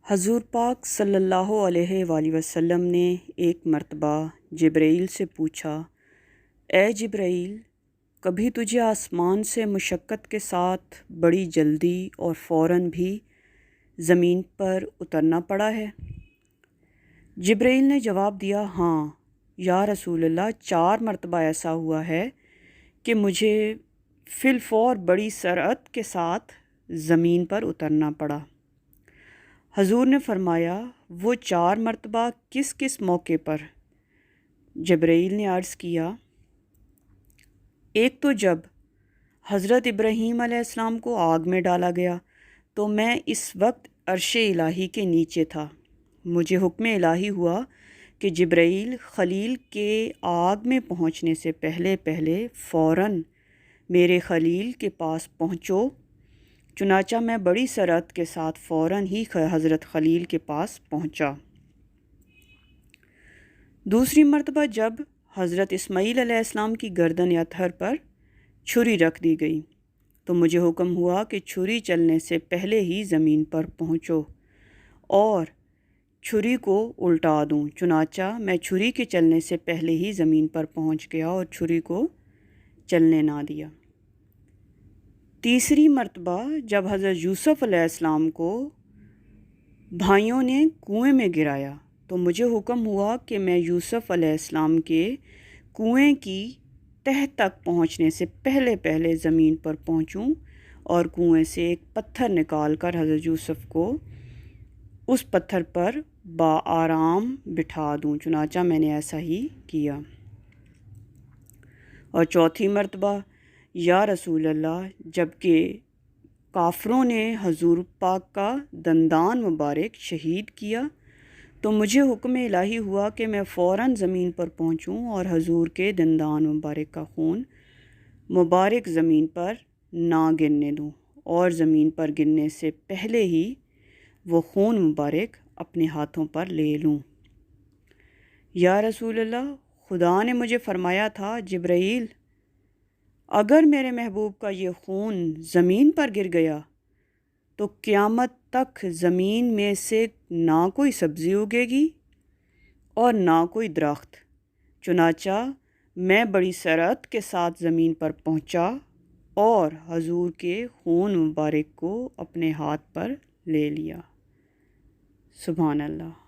حضور پاک صلی اللہ علیہ وآلہ وسلم نے ایک مرتبہ جبرائیل سے پوچھا، اے جبرائیل، کبھی تجھے آسمان سے مشقت کے ساتھ بڑی جلدی اور فوراً بھی زمین پر اترنا پڑا ہے؟ جبرائیل نے جواب دیا، ہاں یا رسول اللہ، 4 مرتبہ ایسا ہوا ہے کہ مجھے فی الفور بڑی سرعت کے ساتھ زمین پر اترنا پڑا۔ حضور نے فرمایا، وہ 4 مرتبہ کس کس موقع پر؟ جبرائیل نے عرض کیا، ایک تو جب حضرت ابراہیم علیہ السلام کو آگ میں ڈالا گیا تو میں اس وقت عرش الہی کے نیچے تھا۔ مجھے حکم الہی ہوا کہ جبرائیل خلیل کے آگ میں پہنچنے سے پہلے فوراً میرے خلیل کے پاس پہنچو۔ چنانچہ میں بڑی سرعت کے ساتھ فوراً ہی حضرت خلیل کے پاس پہنچا۔ دوسری مرتبہ جب حضرت اسماعیل علیہ السلام کی گردن یا تھر پر چھری رکھ دی گئی تو مجھے حکم ہوا کہ چھری چلنے سے پہلے ہی زمین پر پہنچو اور چھری کو الٹا دوں۔ چنانچہ میں چھری کے چلنے سے پہلے ہی زمین پر پہنچ گیا اور چھری کو چلنے نہ دیا۔ تیسری مرتبہ جب حضرت یوسف علیہ السلام کو بھائیوں نے کنویں میں گرایا تو مجھے حکم ہوا کہ میں یوسف علیہ السلام کے کنویں کی تہہ تک پہنچنے سے پہلے زمین پر پہنچوں اور کنویں سے ایک پتھر نکال کر حضرت یوسف کو اس پتھر پر بآرام بٹھا دوں۔ چنانچہ میں نے ایسا ہی کیا۔ اور چوتھی مرتبہ، یا رسول اللہ، جب کہ کافروں نے حضور پاک کا دندان مبارک شہید کیا تو مجھے حکم الہی ہوا کہ میں فوراً زمین پر پہنچوں اور حضور کے دندان مبارک کا خون مبارک زمین پر نہ گرنے دوں اور زمین پر گرنے سے پہلے ہی وہ خون مبارک اپنے ہاتھوں پر لے لوں۔ یا رسول اللہ، خدا نے مجھے فرمایا تھا، جبرائیل، اگر میرے محبوب کا یہ خون زمین پر گر گیا تو قیامت تک زمین میں سے نہ کوئی سبزی اگے گی اور نہ کوئی درخت۔ چنانچہ میں بڑی سرعت کے ساتھ زمین پر پہنچا اور حضور کے خون مبارک کو اپنے ہاتھ پر لے لیا۔ سبحان اللہ۔